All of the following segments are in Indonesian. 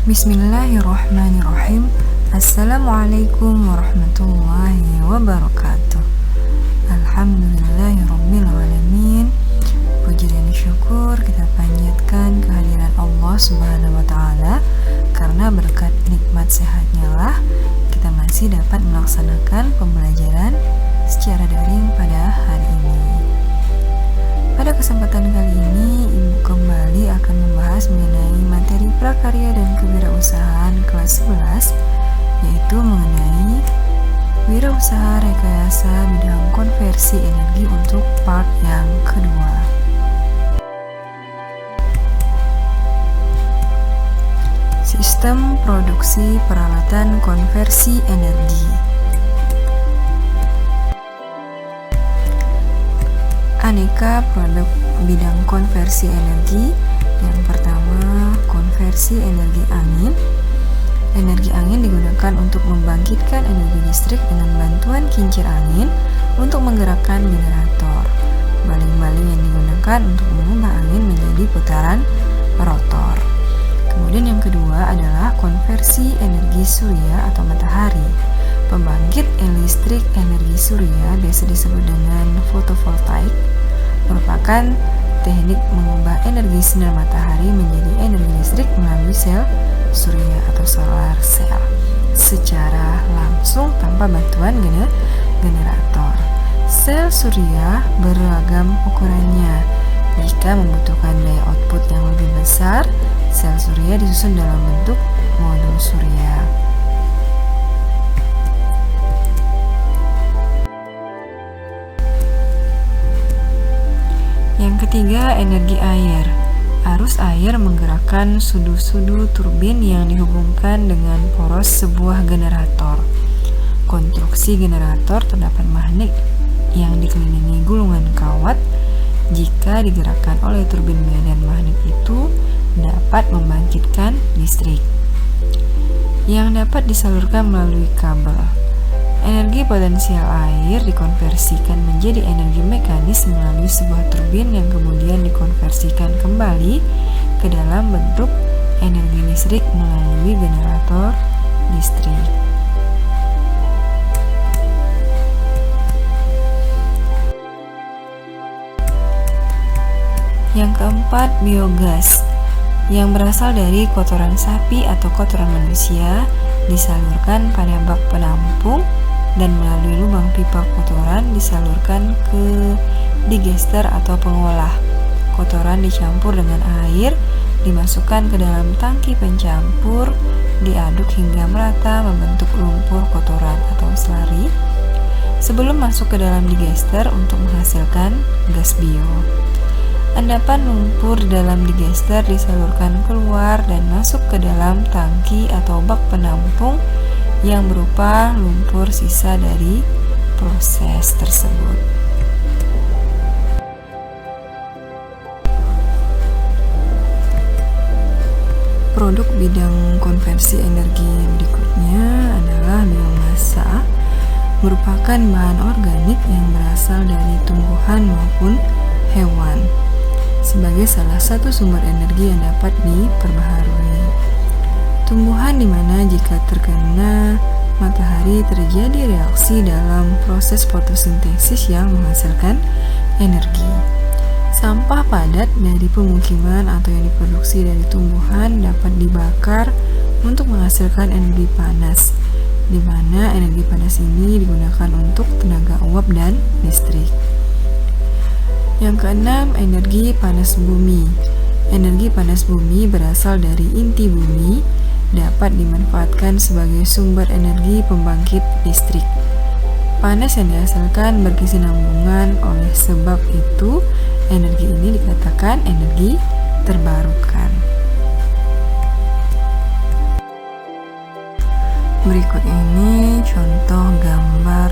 Bismillahirrahmanirrahim. Assalamualaikum warahmatullahi wabarakatuh. Alhamdulillahirabbil alamin. Puji dan syukur kita panjatkan kehadiran Allah Subhanahu wa taala, karena berkat nikmat sehatnya lah kita masih dapat melaksanakan pembelajaran secara daring pada hari ini. Pada kesempatan kali ini, Ibu kembali akan membahas mengenai materi prakarya dan kewirausahaan kelas 11, yaitu mengenai wirausaha rekayasa bidang konversi energi untuk part yang kedua. Sistem produksi peralatan konversi energi. Aneka produk bidang konversi energi. Yang pertama, konversi energi angin. Energi angin digunakan untuk membangkitkan energi listrik dengan bantuan kincir angin untuk menggerakkan generator. Baling-baling yang digunakan untuk mengubah angin menjadi putaran rotor. Kemudian yang kedua adalah konversi energi surya atau matahari. Pembangkit listrik energi surya, biasa disebut dengan fotovoltaik, merupakan teknik mengubah energi sinar matahari menjadi energi listrik melalui sel surya atau solar cell secara langsung tanpa bantuan generator. Sel surya beragam ukurannya. Jika membutuhkan daya output yang lebih besar, sel surya disusun dalam bentuk modul surya. Yang ketiga, energi air. Arus air menggerakkan sudu-sudu turbin yang dihubungkan dengan poros sebuah generator. Konstruksi generator terdapat magnet yang dikelilingi gulungan kawat. Jika digerakkan oleh turbin medan magnet itu dapat membangkitkan listrik yang dapat disalurkan melalui kabel. Energi potensial air dikonversikan menjadi energi mekanis melalui sebuah turbin yang kemudian dikonversikan kembali ke dalam bentuk energi listrik melalui generator listrik. Yang keempat, biogas yang berasal dari kotoran sapi atau kotoran manusia disalurkan pada bak penampung dan melalui lubang pipa kotoran disalurkan ke digester atau pengolah. Kotoran dicampur dengan air, dimasukkan ke dalam tangki pencampur, diaduk hingga merata membentuk lumpur kotoran atau slurry sebelum masuk ke dalam digester untuk menghasilkan gas bio. Endapan lumpur dalam digester disalurkan keluar dan masuk ke dalam tangki atau bak penampung yang berupa lumpur sisa dari proses tersebut. Produk bidang konversi energi berikutnya adalah biomasa, merupakan bahan organik yang berasal dari tumbuhan maupun hewan, sebagai salah satu sumber energi yang dapat diperbaharui. Tumbuhan di mana jika terkena matahari terjadi reaksi dalam proses fotosintesis yang menghasilkan energi. Sampah padat dari pemukiman atau yang diproduksi dari tumbuhan dapat dibakar untuk menghasilkan energi panas, di mana energi panas ini digunakan untuk tenaga uap dan listrik. Yang keenam, energi panas bumi. Energi panas bumi berasal dari inti bumi, dapat dimanfaatkan sebagai sumber energi pembangkit listrik. Panas yang dihasilkan berkesinambungan, oleh sebab itu energi ini dikatakan energi terbarukan. Berikut ini contoh gambar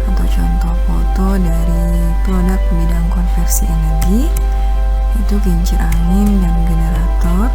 atau contoh foto dari produk bidang konversi energi, yaitu kincir angin dan generator.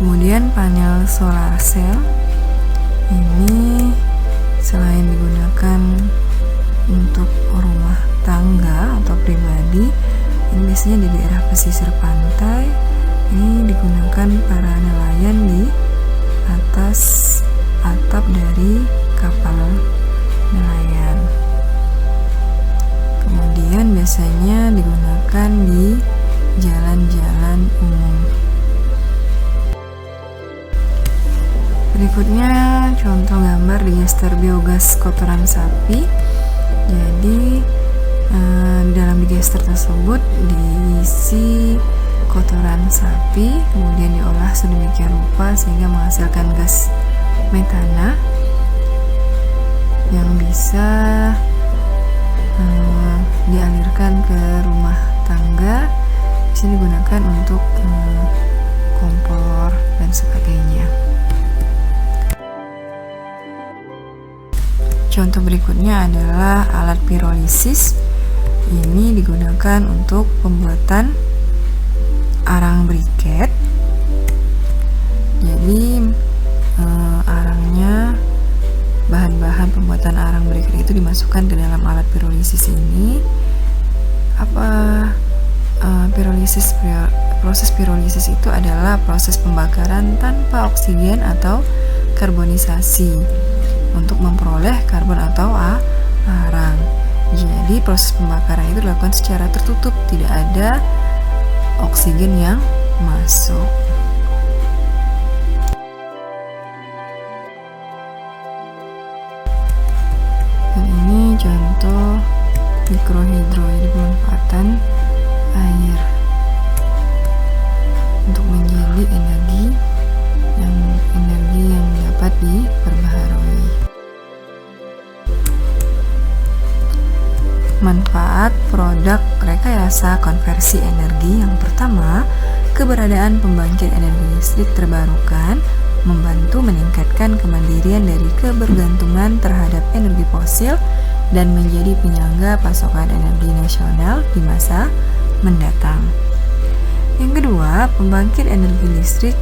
Kemudian panel solar cell ini selain digunakan untuk rumah tangga atau pribadi, Ini biasanya di daerah pesisir pantai. Ini digunakan para nelayan di atas atap dari kapal nelayan. Kemudian biasanya digunakan di jalan-jalan umum. Berikutnya contoh gambar digester biogas kotoran sapi. Jadi di dalam digester tersebut diisi kotoran sapi, kemudian diolah sedemikian rupa sehingga menghasilkan gas metana yang bisa dialirkan ke rumah tangga. Bisa digunakan untuk kompor dan sebagainya. Contoh berikutnya adalah alat pirolisis. Ini digunakan untuk pembuatan arang briket. Jadi arangnya, bahan-bahan pembuatan arang briket itu dimasukkan ke dalam alat pirolisis ini. Proses pirolisis itu adalah proses pembakaran tanpa oksigen atau karbonisasi untuk memperoleh karbon atau arang. Jadi proses pembakaran itu dilakukan secara tertutup, tidak ada oksigen yang masuk. Dan ini contoh mikrohidro, jadi pemanfaatan air untuk menjadi energi yang dapat diperbaharui. Manfaat produk rekayasa konversi energi. Yang pertama, keberadaan pembangkit energi listrik terbarukan membantu meningkatkan kemandirian dari kebergantungan terhadap energi fosil dan menjadi penyangga pasokan energi nasional di masa mendatang. Yang kedua, pembangkit energi listrik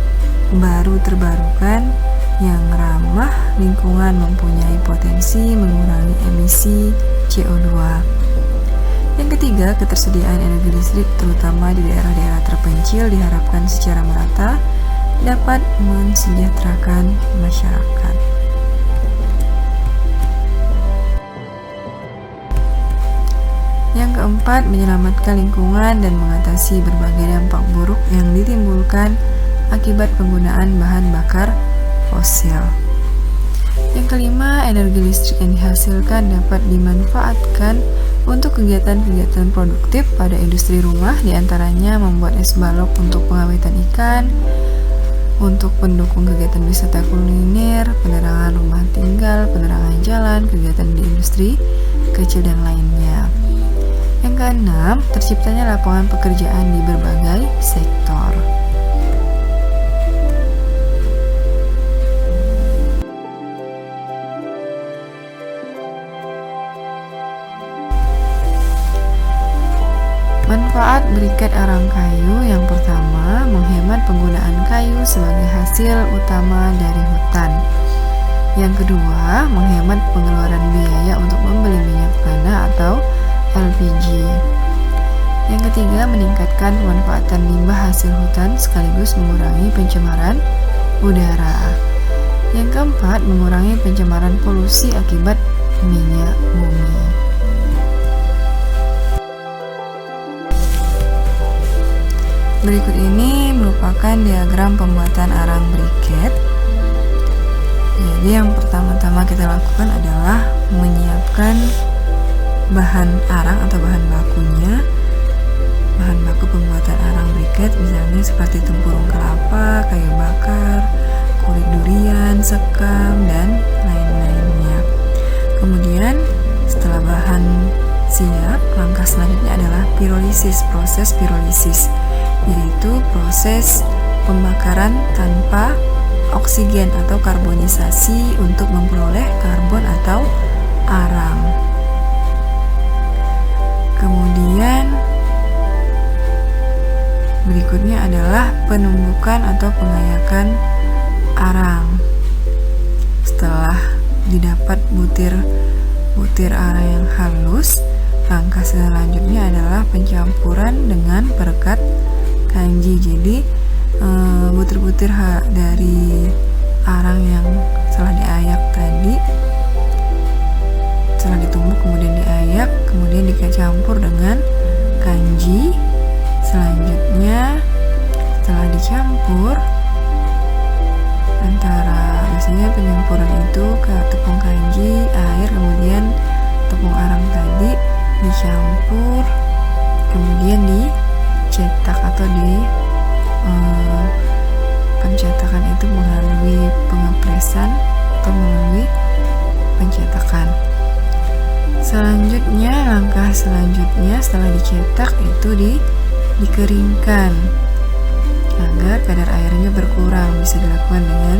baru terbarukan yang ramah lingkungan mempunyai potensi mengurangi emisi CO2. Yang ketiga, ketersediaan energi listrik terutama di daerah-daerah terpencil diharapkan secara merata dapat mensejahterakan masyarakat. Yang keempat, menyelamatkan lingkungan dan mengatasi berbagai dampak buruk yang ditimbulkan akibat penggunaan bahan bakar fosil. Yang kelima, energi listrik yang dihasilkan dapat dimanfaatkan untuk kegiatan-kegiatan produktif pada industri rumah, diantaranya membuat es balok untuk pengawetan ikan, untuk pendukung kegiatan wisata kuliner, penerangan rumah tinggal, penerangan jalan, kegiatan di industri kecil dan lainnya. Yang keenam, terciptanya lapangan pekerjaan di berbagai sektor. Manfaat briket arang kayu. Yang pertama, menghemat penggunaan kayu sebagai hasil utama dari hutan. Yang kedua, menghemat pengeluaran biaya untuk membeli minyak tanah atau LPG. Yang ketiga, meningkatkan pemanfaatan limbah hasil hutan sekaligus mengurangi pencemaran udara. Yang keempat, mengurangi pencemaran polusi akibat minyak bumi. Berikut ini merupakan diagram pembuatan arang briket. Jadi yang pertama-tama kita lakukan adalah menyiapkan bahan arang atau bahan bakunya. Bahan baku pembuatan arang briket misalnya seperti tempurung kelapa, kayu bakar, kulit durian, sekam, dan lain-lainnya. Kemudian setelah bahan siap, langkah selanjutnya adalah pirolisis, proses pirolisis, yaitu proses pembakaran tanpa oksigen atau karbonisasi untuk memperoleh karbon atau arang. Kemudian berikutnya adalah penumbukan atau pengayakan arang. Setelah didapat butir arang yang halus, langkah selanjutnya adalah pencampuran dengan perekat kanji. Jadi butir-butir dari arang yang setelah diayak tadi, setelah ditumbuk kemudian diayak, kemudian dicampur dengan kanji. Selanjutnya setelah dicampur antara, biasanya penyampuran itu ke tepung kanji, air, kemudian tepung arang tadi dicampur, kemudian dicetak atau pencetakan itu melalui pengepresan atau melalui pencetakan. Selanjutnya, langkah selanjutnya setelah dicetak itu dikeringkan agar kadar airnya berkurang. Bisa dilakukan dengan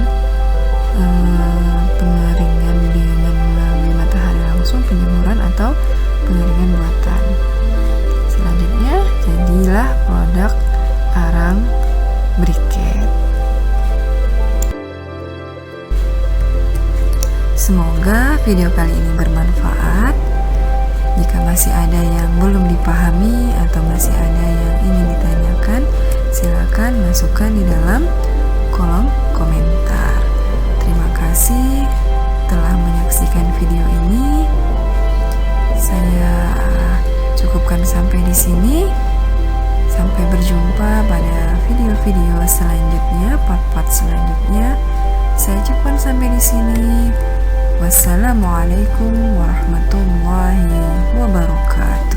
pengeringan dengan melalui matahari langsung, penjemuran, atau pengeringan buatan. Selanjutnya jadilah produk arang briket. Semoga video kali ini bermanfaat. Jika masih ada yang belum dipahami atau masih ada yang ingin ditanyakan, silakan masukkan di dalam kolom komentar. Terima kasih telah menyaksikan video ini. Saya cukupkan sampai di sini. Sampai berjumpa pada video-video selanjutnya, part-part selanjutnya. Saya cukupkan sampai di sini. Wassalamualaikum warahmatullahi wabarakatuh.